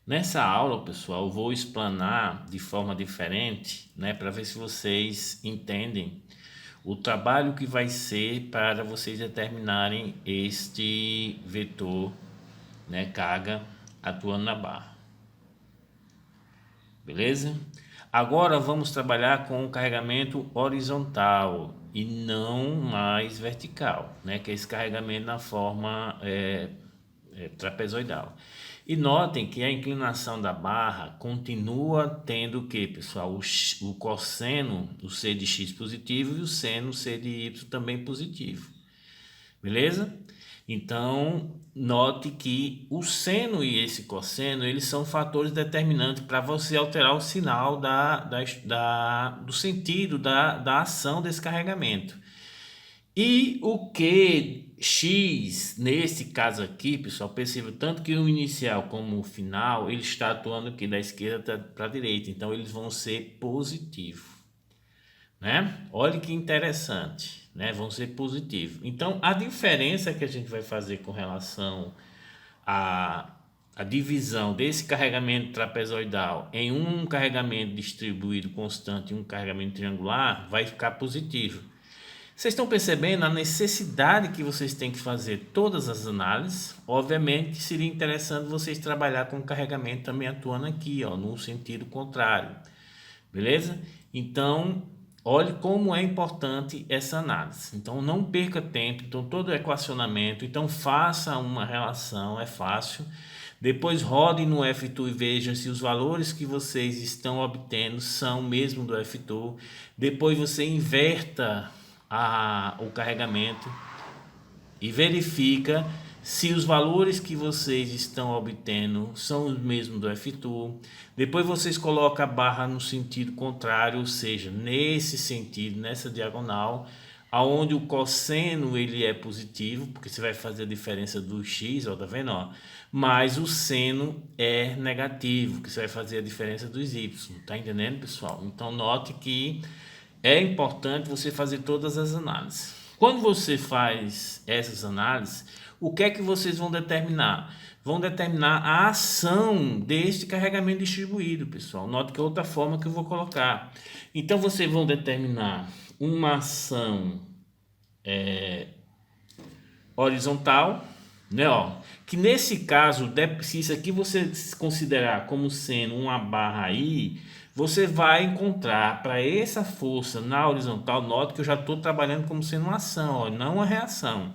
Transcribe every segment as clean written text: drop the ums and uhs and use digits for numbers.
Nessa aula, pessoal, eu vou explanar de forma diferente, né, para ver se vocês entendem o trabalho que vai ser para vocês determinarem este vetor, né, carga atuando na barra. Beleza? Agora vamos trabalhar com o carregamento horizontal e não mais vertical, né, que é esse carregamento na forma trapezoidal. E notem que a inclinação da barra continua tendo o que, pessoal? O cosseno, o C de x positivo e o seno, C de y também positivo. Beleza? Então, note que o seno e esse cosseno, eles são fatores determinantes para você alterar o sinal do sentido da ação desse carregamento. E o que x, nesse caso aqui, pessoal, perceba tanto que o inicial como o final, ele está atuando aqui da esquerda para a direita, então eles vão ser positivos, né? Olha que interessante, né? Vão ser positivos. Então, a diferença que a gente vai fazer com relação à, à divisão desse carregamento trapezoidal em um carregamento distribuído constante e um carregamento triangular vai ficar positivo. Vocês estão percebendo a necessidade que vocês têm que fazer todas as análises? Obviamente seria interessante vocês trabalhar com o carregamento também atuando aqui, ó, no sentido contrário. Beleza? Então, olhe como é importante essa análise. Então, não perca tempo. Então, todo o equacionamento. Então, faça uma relação, é fácil. Depois rode no F2 e veja se os valores que vocês estão obtendo são mesmo do F2. Depois você inverta o carregamento e verifica se os valores que vocês estão obtendo são os mesmos do F2. Depois vocês colocam a barra no sentido contrário, ou seja, nesse sentido, nessa diagonal, aonde o cosseno ele é positivo, porque você vai fazer a diferença do x, ó, tá vendo, ó? Mas o seno é negativo, que você vai fazer a diferença dos y, tá entendendo, pessoal? Então note que é importante você fazer todas as análises. Quando você faz essas análises, o que é que vocês vão determinar? Vão determinar a ação deste carregamento distribuído, pessoal. Note que é outra forma que eu vou colocar. Então, vocês vão determinar uma ação horizontal, né? Ó, que nesse caso, se isso aqui você considerar como sendo uma barra aí, você vai encontrar para essa força na horizontal, note que eu já estou trabalhando como sendo uma ação, ó, não uma reação.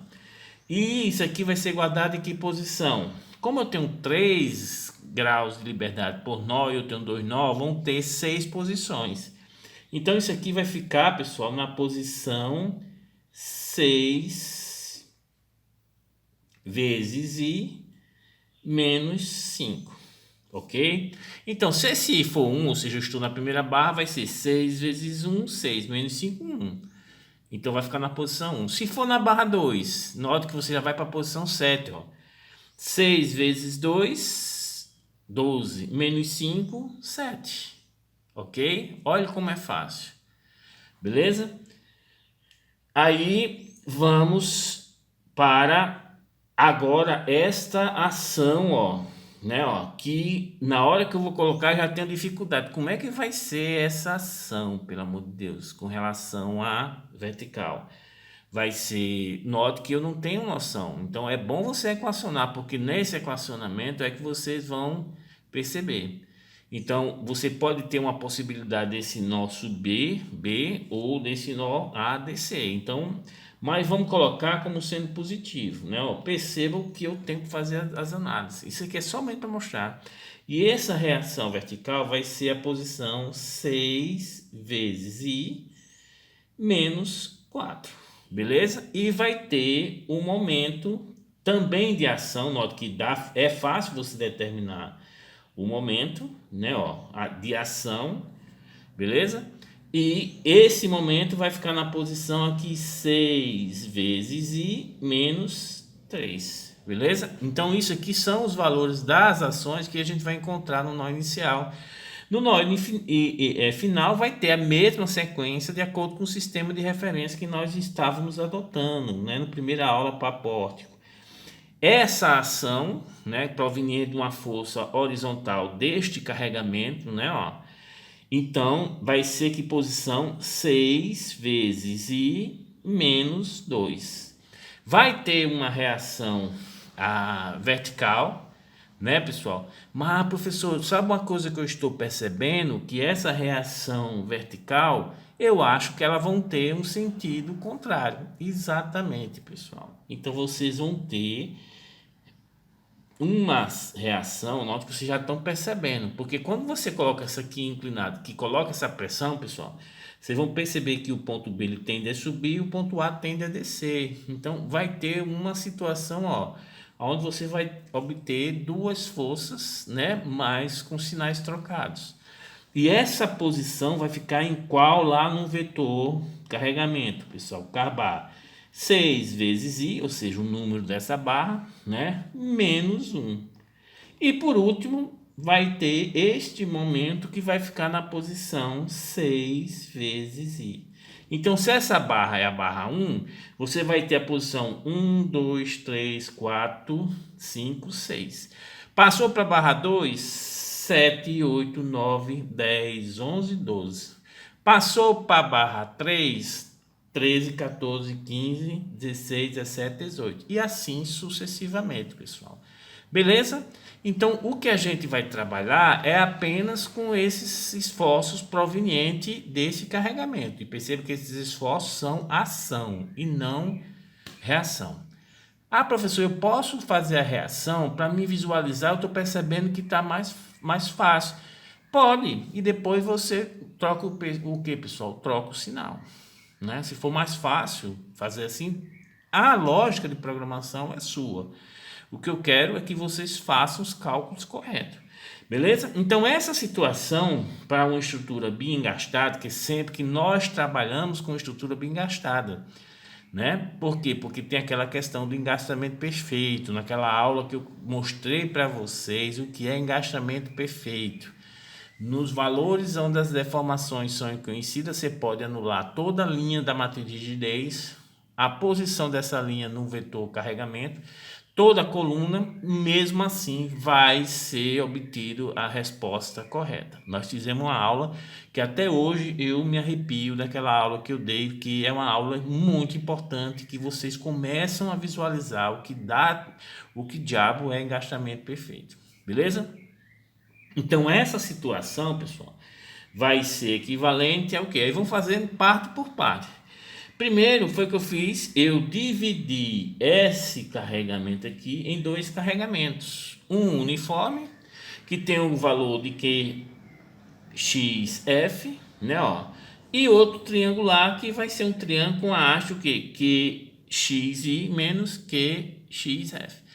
E isso aqui vai ser guardado em que posição? Como eu tenho 3 graus de liberdade por nó e eu tenho 2 nó, vão ter 6 posições. Então isso aqui vai ficar, pessoal, na posição 6 vezes I menos 5. Ok? Então, se esse for 1, ou seja, eu estou na primeira barra, vai ser 6 vezes 1, 6, menos 5, 1. Então, vai ficar na posição 1. Se for na barra 2, note que você já vai para a posição 7. Ó. 6 vezes 2, 12, menos 5, 7. Ok? Olha como é fácil. Beleza? Aí, vamos para agora esta ação, ó, né, ó, que na hora que eu vou colocar já tenho dificuldade. Como é que vai ser essa ação, pelo amor de Deus, com relação à vertical? Vai ser, note que eu não tenho noção. Então é bom você equacionar, porque nesse equacionamento é que vocês vão perceber. Então você pode ter uma possibilidade desse nó subir B ou desse nó A descer. Então, mas vamos colocar como sendo positivo, né? Ó, percebam que eu tenho que fazer as análises. Isso aqui é somente para mostrar. E essa reação vertical vai ser a posição 6 vezes I menos 4, beleza? E vai ter um momento também de ação, note que é fácil você determinar o momento, né, ó, de ação, beleza? E esse momento vai ficar na posição aqui 6 vezes I menos 3, beleza? Então isso aqui são os valores das ações que a gente vai encontrar no nó inicial. No nó final vai ter a mesma sequência de acordo com o sistema de referência que nós estávamos adotando, né, na primeira aula para pórtico. Essa ação, né, proveniente de uma força horizontal deste carregamento, né, ó, então vai ser que posição 6 vezes I menos 2. Vai ter uma reação vertical, né, pessoal? Mas, professor, sabe uma coisa que eu estou percebendo? Que essa reação vertical, eu acho que elas vão ter um sentido contrário. Exatamente, pessoal. Então, vocês vão ter uma reação, note que vocês já estão percebendo, porque quando você coloca essa aqui inclinado, que coloca essa pressão, pessoal, vocês vão perceber que o ponto B ele tende a subir e o ponto A tende a descer. Então vai ter uma situação, ó, onde você vai obter duas forças, né, mas com sinais trocados. E essa posição vai ficar em qual lá no vetor carregamento, pessoal? Carbar 6 vezes I, ou seja, o número dessa barra, né? Menos 1. E por último, vai ter este momento que vai ficar na posição 6 vezes I. Então, se essa barra é a barra 1, você vai ter a posição 1, 2, 3, 4, 5, 6. Passou para a barra 2, 7, 8, 9, 10, 11, 12. Passou para a barra 3, 13, 14, 15, 16, 17, 18. E assim sucessivamente, pessoal. Beleza? Então, o que a gente vai trabalhar é apenas com esses esforços provenientes desse carregamento. E perceba que esses esforços são ação e não reação. Ah, professor, eu posso fazer a reação para me visualizar? Eu estou percebendo que está mais fácil. Pode, e depois você troca o que, pessoal? Troca o sinal. Né? Se for mais fácil fazer assim, a lógica de programação é sua. O que eu quero é que vocês façam os cálculos corretos. Beleza? Então, essa situação para uma estrutura bem engastada, que sempre que nós trabalhamos com estrutura bem engastada, né? Por quê? Porque tem aquela questão do engastamento perfeito, naquela aula que eu mostrei para vocês o que é engastamento perfeito. Nos valores onde as deformações são conhecidas, você pode anular toda a linha da matriz de rigidez, a posição dessa linha no vetor carregamento, toda a coluna, mesmo assim vai ser obtido a resposta correta. Nós fizemos uma aula que até hoje eu me arrepio daquela aula que eu dei, que é uma aula muito importante, que vocês começam a visualizar o que diabo é engastamento perfeito. Beleza? Então essa situação, pessoal, vai ser equivalente ao que? Aí vamos fazer parte por parte. Primeiro foi o que eu fiz, eu dividi esse carregamento aqui em dois carregamentos. Um uniforme, que tem um valor de QXF, né, ó, e outro triangular, que vai ser um triângulo com a haste o quê? QXI menos QXF.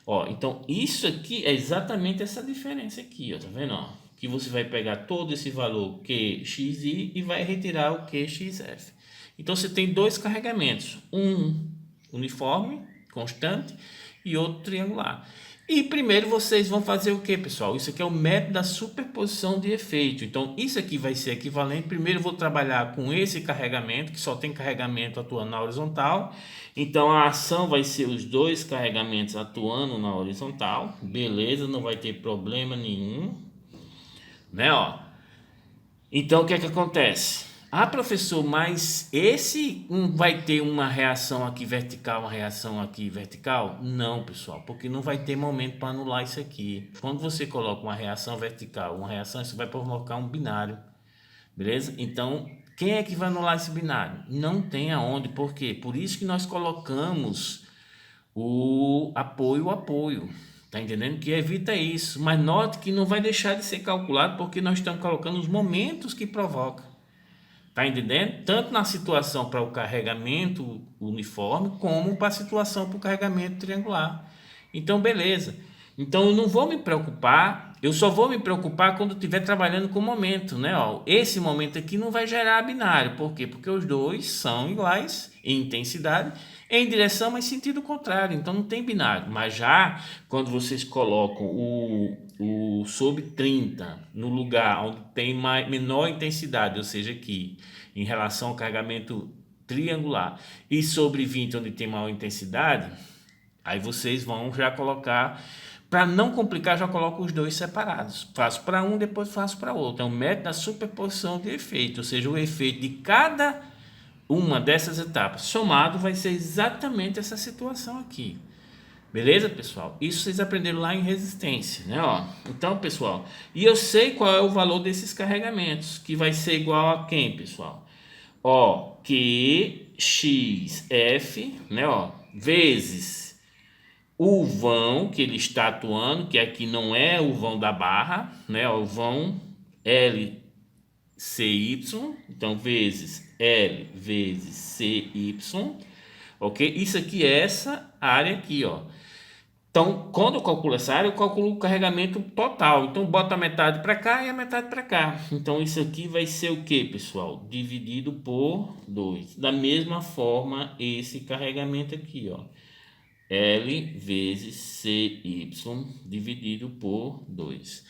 Ó, então isso aqui é exatamente essa diferença aqui, ó, tá vendo, ó? Que você vai pegar todo esse valor QXI e vai retirar o QXF. Então você tem dois carregamentos, um uniforme, constante, e outro triangular. E primeiro vocês vão fazer o que, pessoal? Isso aqui é o método da superposição de efeito. Então isso aqui vai ser equivalente. Primeiro eu vou trabalhar com esse carregamento, que só tem carregamento atuando na horizontal. Então a ação vai ser os dois carregamentos atuando na horizontal. Beleza, não vai ter problema nenhum, né, ó. Então o que é que acontece? Ah, professor, mas esse vai ter uma reação aqui vertical, uma reação aqui vertical? Não, pessoal, porque não vai ter momento para anular isso aqui. Quando você coloca uma reação vertical, uma reação, isso vai provocar um binário, beleza? Então, quem é que vai anular esse binário? Não tem aonde, por quê? Por isso que nós colocamos o apoio. Tá entendendo? Que evita isso. Mas note que não vai deixar de ser calculado porque nós estamos colocando os momentos que provoca. Tá entendendo? Tanto na situação para o carregamento uniforme, como para a situação para o carregamento triangular. Então, beleza. Então, eu não vou me preocupar, eu só vou me preocupar quando estiver trabalhando com o momento, né? Ó, esse momento aqui não vai gerar binário. Por quê? Porque os dois são iguais em intensidade, em direção, mas sentido contrário. Então, não tem binário. Mas já quando vocês colocam o sobre 30 no lugar onde tem menor intensidade, ou seja, aqui em relação ao carregamento triangular, e sobre 20 onde tem maior intensidade, Aí vocês vão já colocar, para não complicar, já coloco os dois separados. Faço para um, depois faço para outro. É o método da superposição de efeito, ou seja, o efeito de cada uma dessas etapas somado vai ser exatamente essa situação aqui. Beleza, pessoal? Isso vocês aprenderam lá em resistência, né? Ó, então, pessoal, e eu sei qual é o valor desses carregamentos, que vai ser igual a quem, pessoal? Ó, QXF, né? Ó, vezes o vão que ele está atuando, que aqui não é o vão da barra, né? Ó, o vão LCY, então vezes L vezes CY, ok? Isso aqui é essa área aqui, ó. Então, quando eu calculo essa área, eu calculo o carregamento total. Então, bota a metade para cá e a metade para cá. Então, isso aqui vai ser o que, pessoal? Dividido por 2. Da mesma forma, esse carregamento aqui, ó. L vezes CY dividido por 2.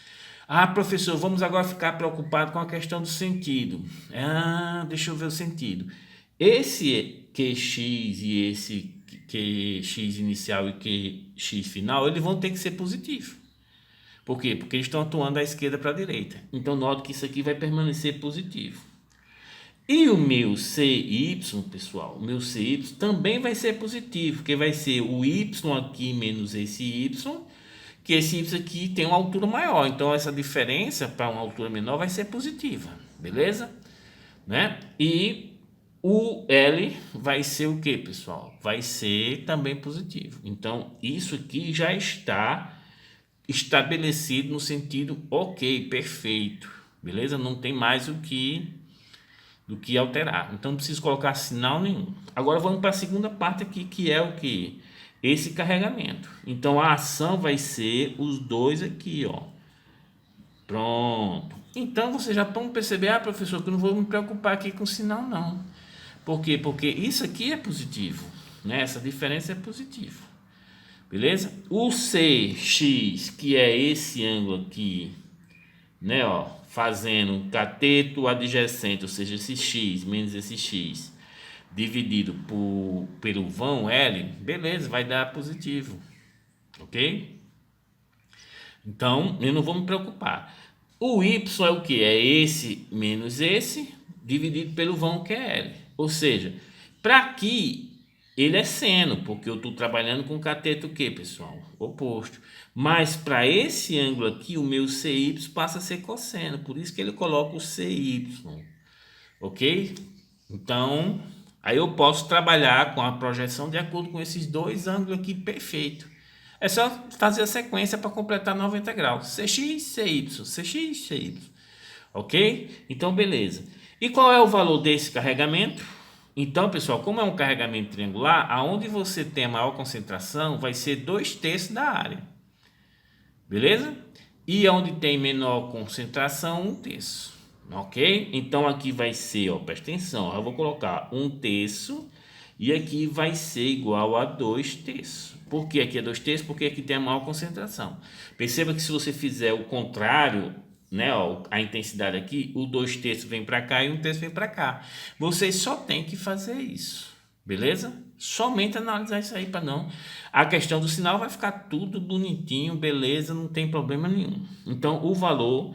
Ah, professor, vamos agora ficar preocupado com a questão do sentido. Ah, deixa eu ver o sentido. Esse QX e esse QX inicial e QX final, eles vão ter que ser positivos. Por quê? Porque eles estão atuando da esquerda para a direita. Então, note que isso aqui vai permanecer positivo. E o meu CY, pessoal, o meu CY também vai ser positivo, porque vai ser o Y aqui menos esse Y, que esse Y aqui tem uma altura maior. Então, essa diferença para uma altura menor vai ser positiva, beleza? Né? E o L vai ser o que, pessoal? Vai ser também positivo. Então, isso aqui já está estabelecido no sentido ok, perfeito, beleza? Não tem mais do que alterar. Então, não preciso colocar sinal nenhum. Agora, vamos para a segunda parte aqui, que é o que? Esse carregamento. Então, a ação vai ser os dois aqui, ó. Pronto. Então, vocês já vão perceber, professor, que eu não vou me preocupar aqui com sinal, não. Por quê? Porque isso aqui é positivo, né? Essa diferença é positiva. Beleza? O CX, que é esse ângulo aqui, né, ó, fazendo cateto adjacente, ou seja, esse X menos esse X, dividido pelo vão L, beleza, vai dar positivo, ok? Então, eu não vou me preocupar. O Y é o que? É esse menos esse, dividido pelo vão que é L. Ou seja, para aqui, ele é seno, porque eu estou trabalhando com cateto o que, pessoal? Oposto. Mas para esse ângulo aqui, o meu CY passa a ser cosseno, por isso que ele coloca o CY, ok? Então, aí eu posso trabalhar com a projeção de acordo com esses dois ângulos aqui, perfeito. É só fazer a sequência para completar 90 graus. CX, CY, CX, CY. Ok? Então, beleza. E qual é o valor desse carregamento? Então, pessoal, como é um carregamento triangular, aonde você tem a maior concentração vai ser 2/3 da área. Beleza? E onde tem menor concentração, 1/3. Ok? Então, aqui vai ser, ó, presta atenção, eu vou colocar 1/3 e aqui vai ser igual a 2/3. Por que aqui é 2/3? Porque aqui tem a maior concentração. Perceba que se você fizer o contrário, né, ó, a intensidade aqui, o 2/3 vem para cá e 1/3 vem para cá. Vocês só tem que fazer isso, beleza? Somente analisar isso aí para não. A questão do sinal vai ficar tudo bonitinho, beleza, não tem problema nenhum. Então, o valor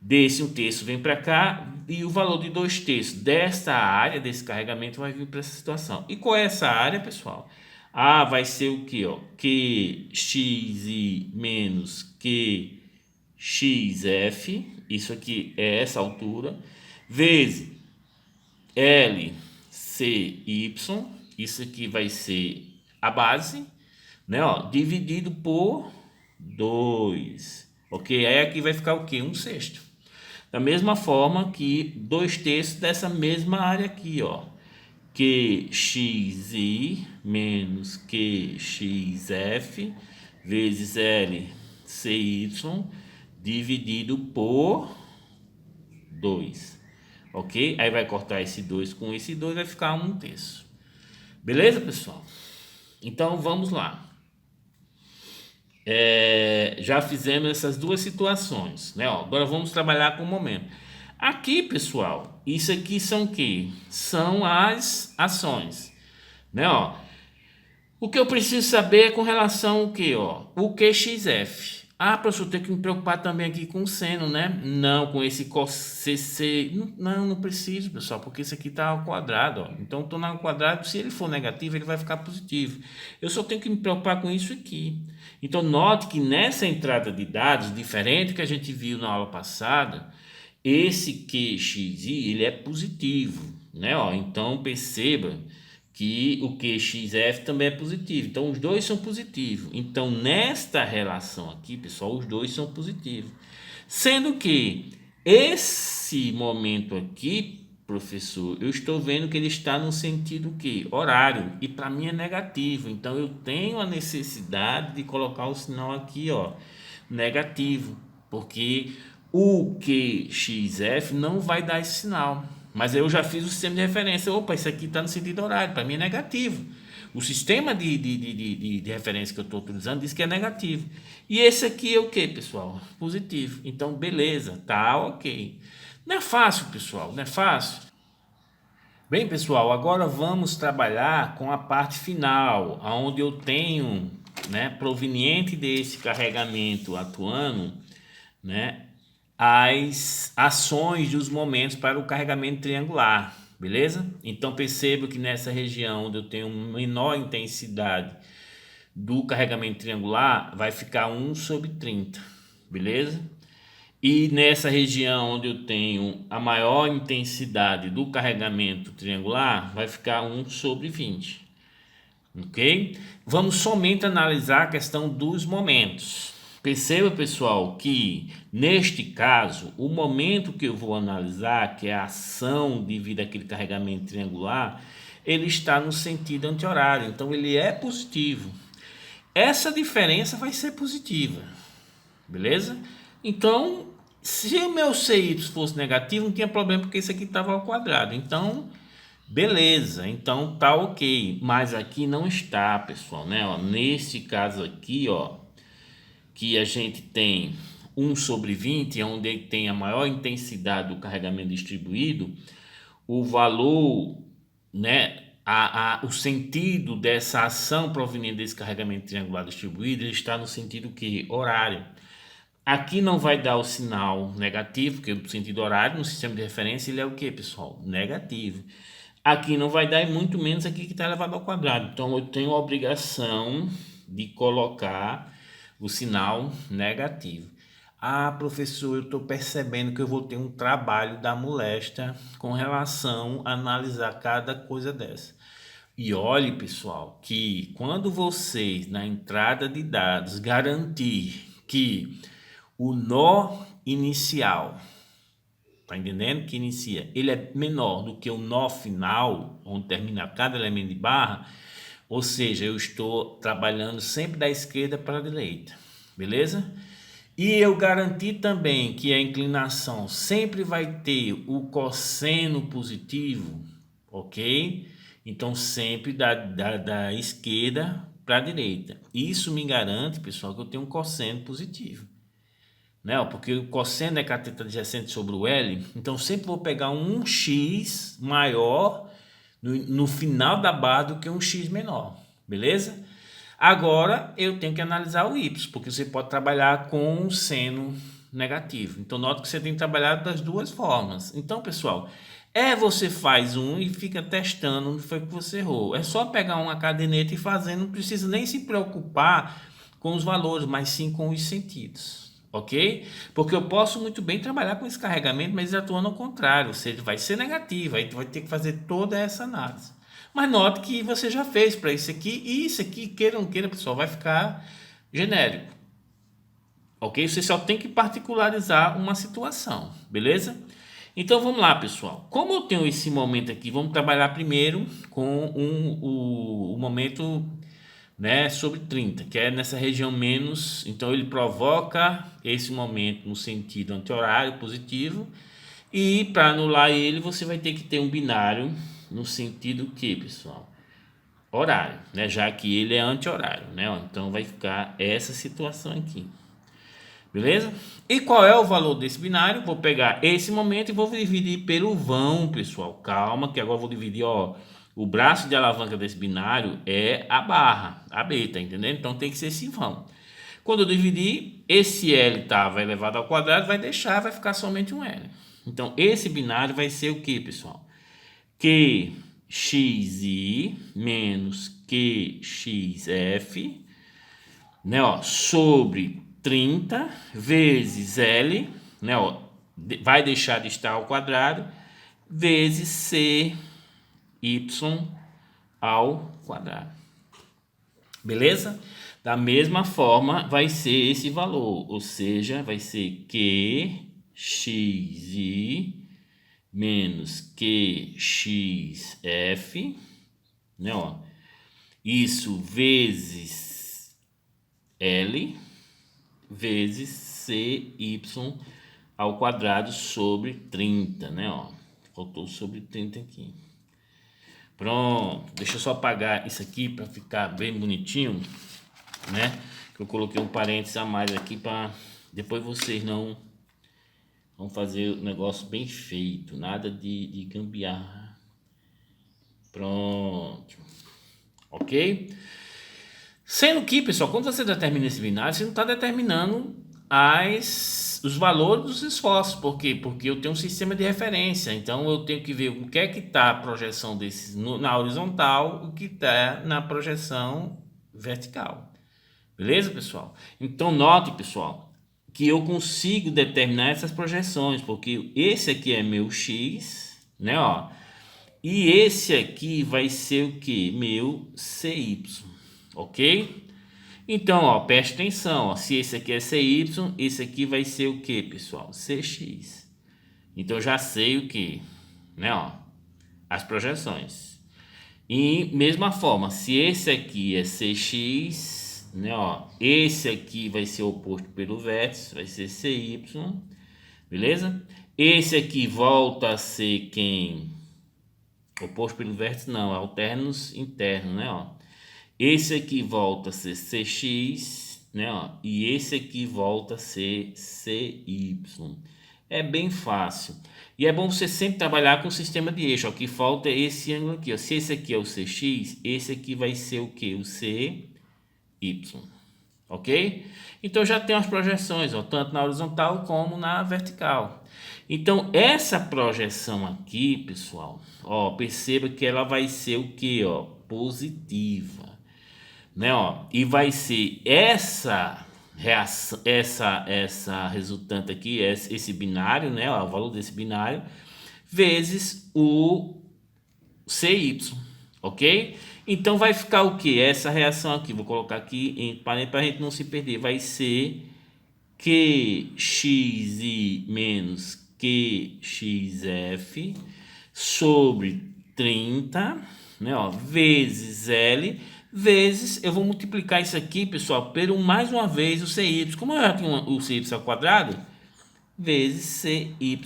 desse 1/3 vem para cá e o valor de 2/3 dessa área, desse carregamento, vai vir para essa situação. E qual é essa área, pessoal? Ah, vai ser o que, ó? QXI menos QXF, isso aqui é essa altura, vezes LCY, isso aqui vai ser a base, né, ó, dividido por 2, ok? Aí aqui vai ficar o quê? 1/6. Da mesma forma que 2/3 dessa mesma área aqui, ó. QXI menos QXF vezes LCY dividido por 2. Ok? Aí vai cortar esse 2 com esse 2, vai ficar 1/3. Beleza, pessoal? Então, vamos lá. Já fizemos essas duas situações, né? Ó, agora vamos trabalhar com o momento. Aqui, pessoal, isso aqui são o quê? São as ações, né? Ó, O que eu preciso saber é com relação ao que, ó, o QXF. Ah, professor, tem que me preocupar também aqui com o seno, né? Não, com esse CC. Não, não preciso, pessoal, porque isso aqui está ao quadrado, ó. Então, estou ao quadrado, se ele for negativo, ele vai ficar positivo. Eu só tenho que me preocupar com isso aqui. Então, note que nessa entrada de dados, diferente que a gente viu na aula passada, esse QXI, ele é positivo, né? Ó, então, perceba que o QXF também é positivo. Então, os dois são positivos. Então, nesta relação aqui, pessoal, os dois são positivos. Sendo que esse momento aqui, professor, eu estou vendo que ele está no sentido que horário, e para mim é negativo. Então, eu tenho a necessidade de colocar o sinal aqui, ó, negativo, porque o QXF não vai dar esse sinal. Mas eu já fiz o sistema de referência. Opa, isso aqui está no sentido horário, para mim é negativo. O sistema de referência que eu estou utilizando diz que é negativo. E esse aqui é o que, pessoal? Positivo. Então, beleza, tá ok. Não é fácil, pessoal, não é fácil. Bem, pessoal, agora vamos trabalhar com a parte final, onde eu tenho, né, proveniente desse carregamento atuando, né, as ações dos momentos para o carregamento triangular, beleza? Então perceba que nessa região onde eu tenho menor intensidade do carregamento triangular, vai ficar 1/30, beleza? E nessa região onde eu tenho a maior intensidade do carregamento triangular, vai ficar 1/20, ok? Vamos somente analisar a questão dos momentos. Perceba, pessoal, que neste caso, o momento que eu vou analisar, que é a ação devido àquele carregamento triangular, ele está no sentido anti-horário, então ele é positivo. Essa diferença vai ser positiva, beleza? Então, se o meu CY fosse negativo, não tinha problema, porque isso aqui estava ao quadrado. Então, beleza, então tá ok. Mas aqui não está, pessoal, né? Ó, nesse caso aqui, ó, que a gente tem 1/20, onde tem a maior intensidade do carregamento distribuído, o valor, né, o sentido dessa ação proveniente desse carregamento triangular distribuído, ele está no sentido que horário. Aqui não vai dar o sinal negativo, porque o sentido horário no sistema de referência ele é o que, pessoal? Negativo. Aqui não vai dar e muito menos aqui que está elevado ao quadrado. Então eu tenho a obrigação de colocar o sinal negativo. Ah, professor, eu estou percebendo que eu vou ter um trabalho da moléstia com relação a analisar cada coisa dessa. E olhe, pessoal, que quando vocês, na entrada de dados, garantir que o nó inicial, tá entendendo? Que inicia, ele é menor do que o nó final, onde termina cada elemento de barra, ou seja, eu estou trabalhando sempre da esquerda para a direita, beleza? E eu garanti também que a inclinação sempre vai ter o cosseno positivo, ok? Então sempre da esquerda para a direita. Isso me garante, pessoal, que eu tenho um cosseno positivo, né? Porque o cosseno é cateto adjacente sobre o L, então sempre vou pegar um x maior no final da barra do que um x menor, beleza? Agora eu tenho que analisar o y, porque você pode trabalhar com o seno negativo. Então note que você tem que trabalhar das duas formas. Então, pessoal, você faz um e fica testando onde foi que você errou. É só pegar uma caderneta e fazer, não precisa nem se preocupar com os valores, mas sim com os sentidos. Ok? Porque eu posso muito bem trabalhar com esse carregamento, mas atuando ao contrário, ou seja, vai ser negativo, aí tu vai ter que fazer toda essa análise. Mas note que você já fez para isso aqui, e isso aqui, queira ou não queira, pessoal, vai ficar genérico. Ok? Você só tem que particularizar uma situação, beleza? Então vamos lá, pessoal. Como eu tenho esse momento aqui, vamos trabalhar primeiro com o momento, né, sobre 30, que é nessa região menos. Então ele provoca esse momento no sentido anti-horário positivo, e para anular ele você vai ter que ter um binário no sentido que, pessoal? Horário, né? Já que ele é anti-horário, né? Então vai ficar essa situação aqui. Beleza? E qual é o valor desse binário? Vou pegar esse momento e vou dividir pelo vão, pessoal. Calma, que agora eu vou dividir, ó, O braço de alavanca desse binário é a barra, a B, tá entendendo? Então tem que ser esse vão. Quando eu dividir, esse L vai elevado ao quadrado, vai deixar, vai ficar somente um L. Então esse binário vai ser o que, pessoal? QXI menos QXF, né, ó, sobre 30 vezes L, né, ó, vai deixar de estar ao quadrado, vezes CY ao quadrado. Beleza? Da mesma forma, vai ser esse valor, ou seja, vai ser QXI menos QXF, né, ó, isso vezes L vezes CY ao quadrado sobre 30, né, ó, faltou sobre 30 aqui. Pronto, deixa eu só apagar isso aqui para ficar bem bonitinho, né, que eu coloquei um parênteses a mais aqui para depois vocês não vão fazer o negócio bem feito, nada de gambiarra. Pronto, ok? Sendo que, pessoal, quando você determina esse binário, você não está determinando os valores dos esforços. Por quê? Porque eu tenho um sistema de referência. Então, eu tenho que ver o que é que está a projeção desses na horizontal, o que está na projeção vertical. Beleza, pessoal? Então, note, pessoal, que eu consigo determinar essas projeções, porque esse aqui é meu X, né, ó. E esse aqui vai ser o que? Meu CY, ok? Então, ó, preste atenção, ó, se esse aqui é CY, esse aqui vai ser o que, pessoal? CX. Então, eu já sei o que, né, ó, as projeções. E mesma forma, se esse aqui é CX, né, ó, esse aqui vai ser oposto pelo vértice, vai ser CY, beleza? Esse aqui volta a ser quem? Oposto pelo vértice não, é alternos internos, né, ó. Esse aqui volta a ser CX, né, ó, e esse aqui volta a ser CY. É bem fácil. E é bom você sempre trabalhar com o sistema de eixo, ó, que falta esse ângulo aqui, ó. Se esse aqui é o CX, esse aqui vai ser o que? O CY. Ok? Então já tem as projeções, ó, tanto na horizontal como na vertical. Então essa projeção aqui, pessoal, ó, perceba que ela vai ser o que, ó, positiva, né, ó, e vai ser essa reação, essa resultante aqui, esse binário, né, ó, o valor desse binário vezes o CY, ok? Então vai ficar o que? Essa reação aqui, vou colocar aqui em parênteses para a gente não se perder, vai ser QXI menos QXF sobre 30, né, ó, vezes L, vezes, eu vou multiplicar isso aqui, pessoal, pelo mais uma vez o CY, como eu já tenho o CY ao quadrado, vezes CY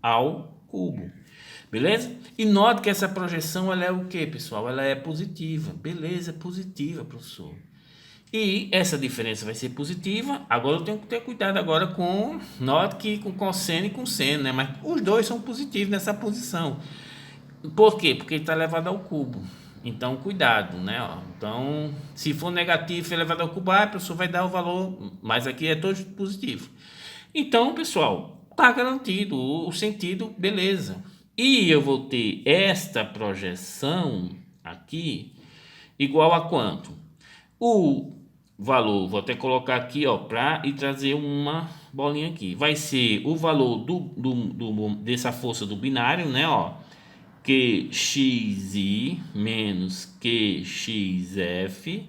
ao cubo. Beleza? E note que essa projeção ela é o que, pessoal? Ela é positiva. Beleza, positiva, professor. E essa diferença vai ser positiva. Agora eu tenho que ter cuidado agora com, note que com cosseno e com seno, né? Mas os dois são positivos nessa posição. Por quê? Porque ele está elevado ao cubo. Então, cuidado, né? Ó. Então, se for negativo elevado ao cubo, a professor vai dar o valor, mas aqui é todo positivo. Então, pessoal, tá garantido o sentido, beleza. E eu vou ter esta projeção aqui igual a quanto? O valor, vou até colocar aqui, ó, para e trazer uma bolinha aqui. Vai ser o valor dessa força do binário, né, ó, QXI menos QXF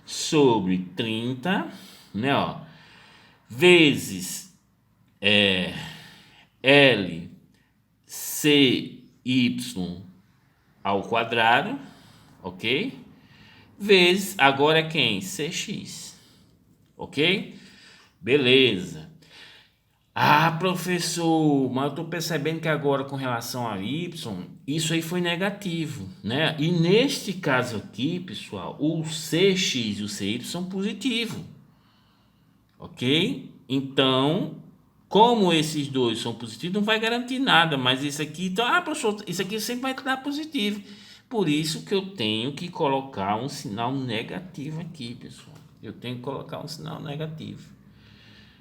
sobre 30, né, ó, vezes L CY ao quadrado, ok? Vezes, agora é quem? CX, ok? Beleza. Ah, professor, mas eu tô percebendo que agora com relação a Y, isso aí foi negativo, né? E neste caso aqui, pessoal, o CX e o CY são positivos, ok? Então, como esses dois são positivos, não vai garantir nada, mas isso aqui, então, professor, isso aqui sempre vai dar positivo. Por isso que eu tenho que colocar um sinal negativo aqui, pessoal. Eu tenho que colocar um sinal negativo.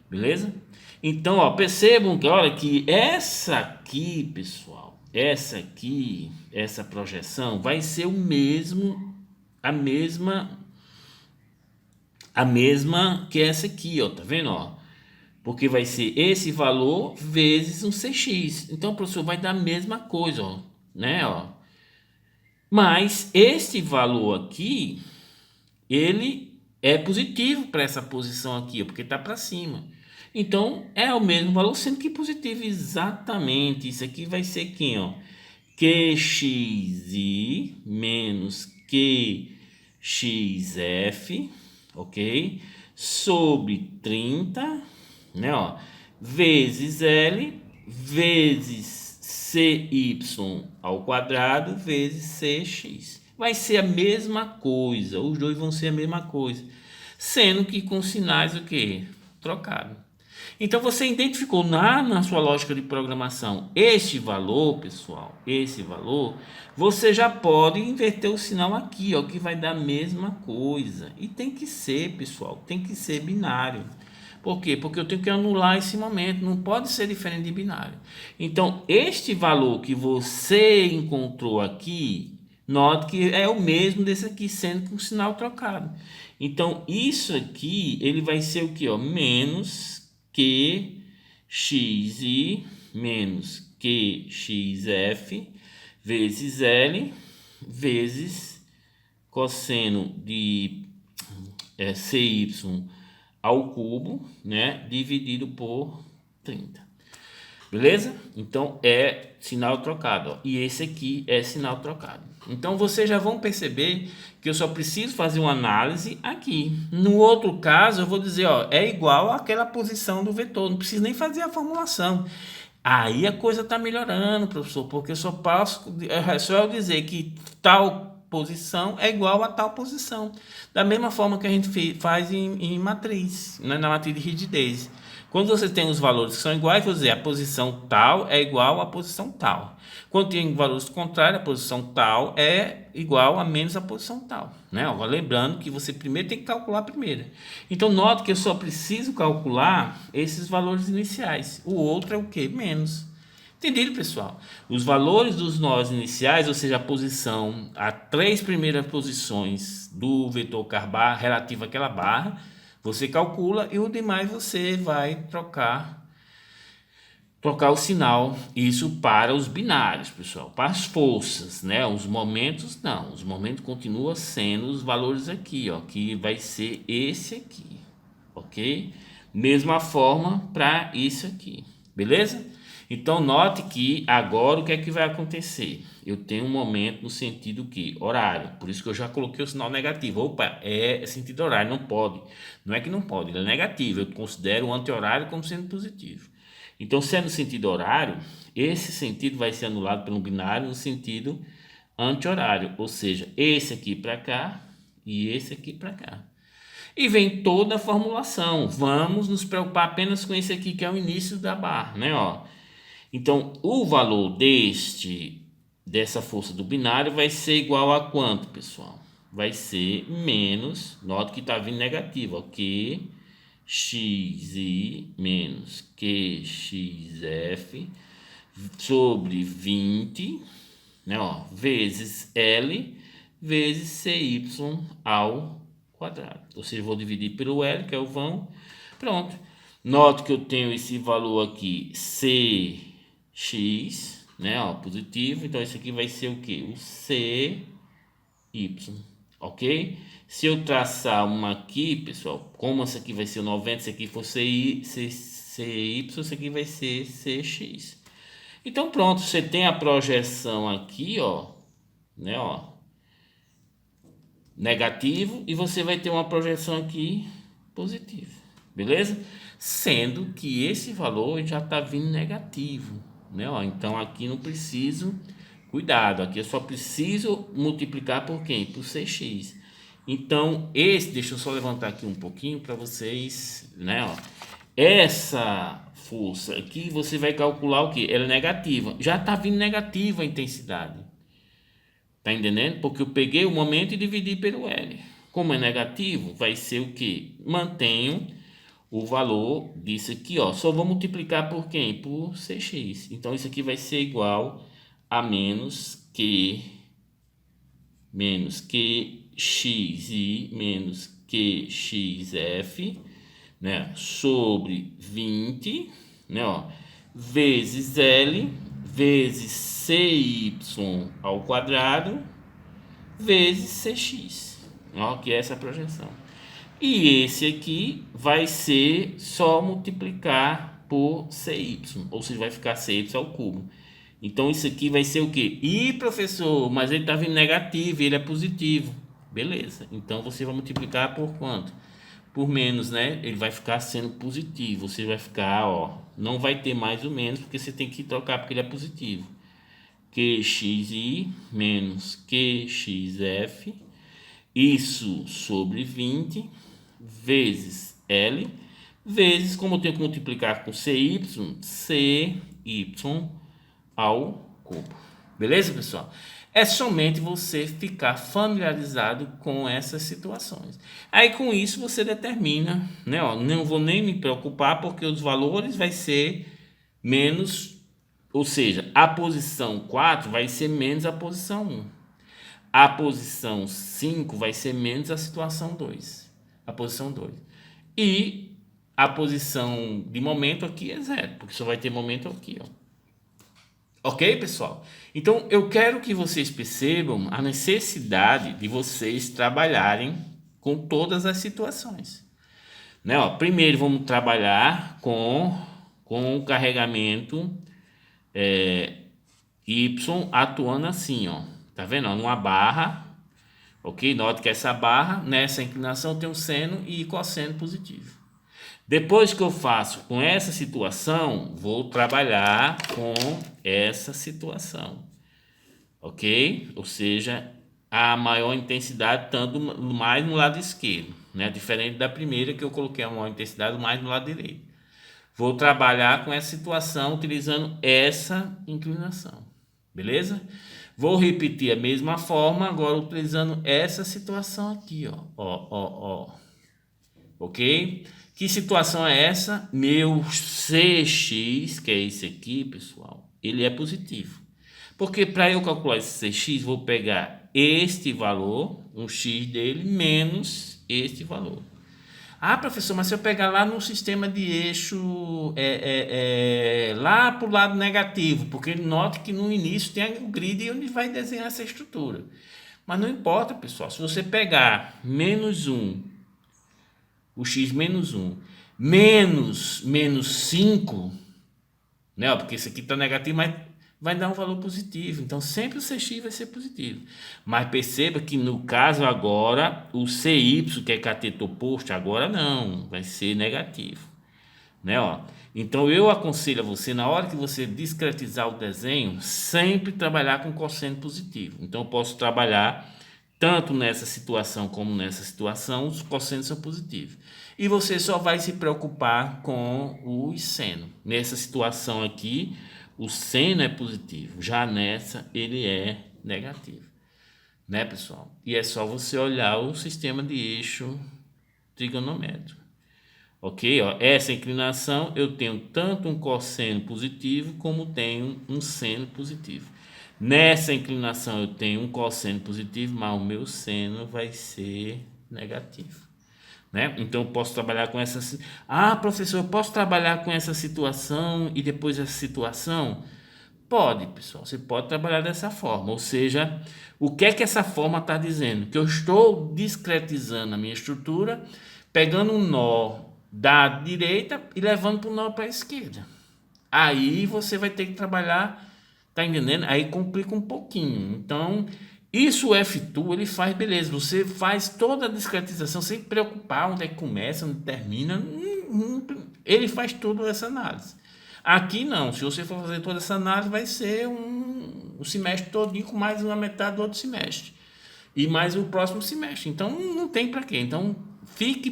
Beleza? Então, ó, percebam que, olha, que essa aqui, pessoal, essa projeção vai ser a mesma que essa aqui, ó, tá vendo, ó? Porque vai ser esse valor vezes um CX. Então, professor, vai dar a mesma coisa, ó, né, ó. Mas este valor aqui, ele é positivo para essa posição aqui, ó, porque está para cima. Então, é o mesmo valor, sendo que positivo exatamente. Isso aqui vai ser quem, ó? QXI menos QXF, ok? Sobre 30, né, ó, vezes L, vezes CY ao quadrado, vezes CX. Vai ser a mesma coisa, os dois vão ser a mesma coisa, sendo que com sinais o que? Trocado. Então você identificou na sua lógica de programação este valor, pessoal, esse valor, você já pode inverter o sinal aqui, ó, que vai dar a mesma coisa. E tem que ser, pessoal, tem que ser binário. Por quê? Porque eu tenho que anular esse momento, não pode ser diferente de binário. Então, este valor que você encontrou aqui, note que é o mesmo desse aqui, sendo com o sinal trocado. Então, isso aqui, ele vai ser o que? Menos QXI menos QXF vezes L vezes cosseno de CY ao cubo, né, dividido por 30. Beleza? Então é sinal trocado, ó. E esse aqui é sinal trocado. Então vocês já vão perceber que eu só preciso fazer uma análise aqui. No outro caso, eu vou dizer, ó, é igual àquela posição do vetor, não preciso nem fazer a formulação. Aí a coisa está melhorando, professor, porque eu só posso, é só eu dizer que tal posição é igual a tal posição. Da mesma forma que a gente faz em matriz, né, na matriz de rigidez. Quando você tem os valores que são iguais, vou dizer a posição tal é igual à posição tal. Quando tem valores contrários, a posição tal é igual a menos a posição tal, né? Ó, lembrando que você primeiro tem que calcular primeiro. Então, note que eu só preciso calcular esses valores iniciais. O outro é o que? Menos. Entendido, pessoal? Os valores dos nós iniciais, ou seja, a posição, as três primeiras posições do vetor carbar relativo àquela barra, você calcula e o demais você vai trocar o sinal, isso para os binários, pessoal, para as forças, né? Os momentos não, os momentos continuam sendo os valores aqui, ó, que vai ser esse aqui, ok? Mesma forma para isso aqui, beleza? Então note que agora o que é que vai acontecer? Eu tenho um momento no sentido que horário, por isso que eu já coloquei o sinal negativo. Opa, é sentido horário, não pode. Não é que não pode, ele é negativo. Eu considero o anti-horário como sendo positivo. Então, se é no sentido horário, esse sentido vai ser anulado pelo binário no sentido anti-horário, ou seja, esse aqui para cá e esse aqui para cá. E vem toda a formulação. Vamos nos preocupar apenas com esse aqui que é o início da barra, né, ó? Então, o valor dessa força do binário vai ser igual a quanto, pessoal? Vai ser menos, nota que está vindo negativo, ok? XI menos QXF sobre 20, né, ó, vezes L vezes CY ao quadrado. Ou seja, vou dividir pelo L, que é o vão. Pronto. Note que eu tenho esse valor aqui, CX, né, ó, positivo. Então, isso aqui vai ser o que? O CY, ok? Se eu traçar uma aqui, pessoal, como essa aqui vai ser o 90, se aqui for CY, isso aqui vai ser CX. Então, pronto, você tem a projeção aqui, ó, né, ó, negativo, e você vai ter uma projeção aqui positiva, beleza? Sendo que esse valor já está vindo negativo, né? Ó, então aqui não preciso, cuidado, aqui eu só preciso multiplicar por quem? Por CX. Então deixa eu só levantar aqui um pouquinho para vocês, né? Ó, essa força aqui você vai calcular o que? Ela é negativa, já está vindo negativa a intensidade. Tá entendendo? Porque eu peguei o momento e dividi pelo L. Como é negativo, vai ser o quê? Mantenho o valor disso aqui, ó. Só vou multiplicar por quem? Por Cx. Então, isso aqui vai ser igual a menos QXI menos QXF, né? Sobre 20, né? Ó, vezes L vezes CY ao quadrado vezes CX, ó, que é essa projeção. E esse aqui vai ser só multiplicar por CY, ou seja, vai ficar CY ao cubo. Então isso aqui vai ser o quê? Ih, professor, mas ele está vindo negativo, ele é positivo. Beleza, então você vai multiplicar por quanto? Por menos, né? Ele vai ficar sendo positivo. Você vai ficar, ó, não vai ter mais o menos, porque você tem que trocar porque ele é positivo. QXI menos QXF, isso sobre 20 vezes L, vezes, como eu tenho que multiplicar com CY ao cubo. Beleza, pessoal? É somente você ficar familiarizado com essas situações. Aí com isso você determina, né? Ó, não vou nem me preocupar porque os valores vai ser menos, ou seja, a posição 4 vai ser menos a posição 1. A posição 5 vai ser menos a situação 2. A posição 2. E a posição de momento aqui é zero, porque só vai ter momento aqui, ó. Ok, pessoal? Então, eu quero que vocês percebam a necessidade de vocês trabalharem com todas as situações. Né? Ó, primeiro, vamos trabalhar com o carregamento Y atuando assim, ó. Tá vendo? Ó, numa barra, ok? Note que essa barra, nessa inclinação, tem um seno e cosseno positivo. Depois que eu faço com essa situação, vou trabalhar com essa situação, ok? Ou seja, a maior intensidade tanto mais no lado esquerdo, né? Diferente da primeira que eu coloquei a maior intensidade mais no lado direito. Vou trabalhar com essa situação utilizando essa inclinação, beleza? Vou repetir a mesma forma agora utilizando essa situação aqui, ó. Ok? Que situação é essa? Meu CX, que é esse aqui, pessoal, ele é positivo. Porque para eu calcular esse CX, vou pegar este valor, um X dele, menos este valor. Ah, professor, mas se eu pegar lá no sistema de eixo, lá para o lado negativo, porque note que no início tem o grid onde vai desenhar essa estrutura. Mas não importa, pessoal, se você pegar menos 1, o x menos 1, menos 5, né? Porque isso aqui está negativo, mas vai dar um valor positivo. Então, sempre o CX vai ser positivo. Mas perceba que no caso agora, o CY, que é cateto oposto, agora não, vai ser negativo. Né? Ó. Então, eu aconselho a você, na hora que você discretizar o desenho, sempre trabalhar com cosseno positivo. Então, eu posso trabalhar tanto nessa situação como nessa situação, os cossenos são positivos. E você só vai se preocupar com o seno. Nessa situação aqui, o seno é positivo. Já nessa, ele é negativo. Né, pessoal? E é só você olhar o sistema de eixo trigonométrico. Ok? Ó, essa inclinação, eu tenho tanto um cosseno positivo, como tenho um seno positivo. Nessa inclinação eu tenho um cosseno positivo, mas o meu seno vai ser negativo, né? Então eu posso trabalhar com essa... Ah, professor, eu posso trabalhar com essa situação e depois essa situação? Pode, pessoal, você pode trabalhar dessa forma. Ou seja, o que é que essa forma está dizendo? Que eu estou discretizando a minha estrutura, pegando um nó da direita e levando para o nó para a esquerda. Aí você vai ter que trabalhar... Tá entendendo? Aí complica um pouquinho. Então, isso o F2 ele faz, beleza. Você faz toda a discretização sem preocupar onde é que começa, onde termina. Ele faz toda essa análise. Aqui não. Se você for fazer toda essa análise, vai ser um semestre todinho com mais uma metade do outro semestre. E mais o próximo semestre. Então, não tem para quê. Então, fique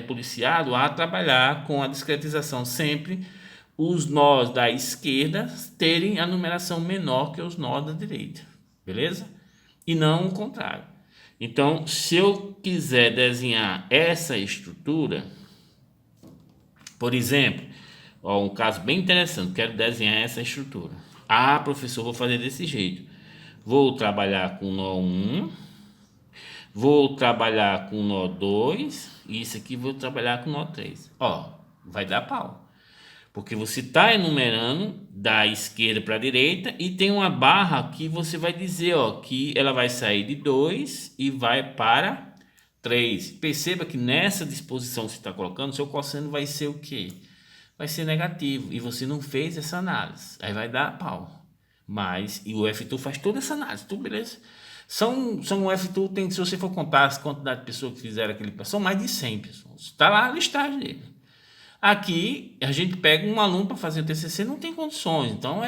policiado a trabalhar com a discretização sempre os nós da esquerda terem a numeração menor que os nós da direita, beleza? e não o contrário. Então, se eu quiser desenhar essa estrutura, por exemplo, ó, um caso bem interessante, quero desenhar essa estrutura. Ah, professor, vou fazer desse jeito. Vou trabalhar com nó 1, vou trabalhar com nó 2, e isso aqui vou trabalhar com nó 3. Ó, vai dar pau. Porque você está enumerando da esquerda para a direita e tem uma barra que você vai dizer, ó, que ela vai sair de 2 e vai para 3. Perceba que nessa disposição que você está colocando, seu cosseno vai ser o quê? Vai ser negativo. E você não fez essa análise. Aí vai dar pau. Mas, e o F2 faz toda essa análise, tudo beleza? São o F2 tem, se você for contar as quantidades de pessoas que fizeram aquele, são mais de 100 pessoas. Está lá a listagem dele. Aqui a gente pega um aluno para fazer o TCC, não tem condições, então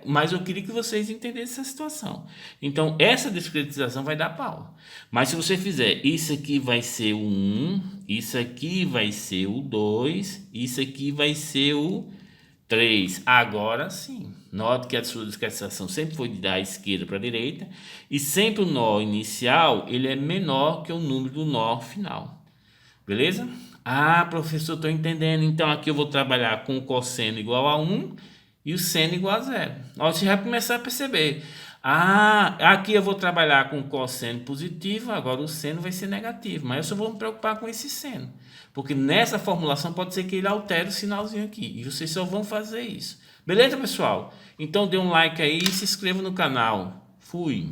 mas eu queria que vocês entendessem essa situação. Então essa discretização vai dar pau. Mas se você fizer isso aqui vai ser o 1, isso aqui vai ser o 2, isso aqui vai ser o 3. Agora sim, note que a sua discretização sempre foi da esquerda para a direita e sempre o nó inicial ele é menor que o número do nó final. Beleza? Ah, professor, estou entendendo. Então aqui eu vou trabalhar com o cosseno igual a 1 e o seno igual a 0. Ó, você vai começar a perceber. Ah, aqui eu vou trabalhar com o cosseno positivo, agora o seno vai ser negativo. Mas eu só vou me preocupar com esse seno. Porque nessa formulação pode ser que ele altere o sinalzinho aqui. E vocês só vão fazer isso. Beleza, pessoal? Então dê um like aí e se inscreva no canal. Fui!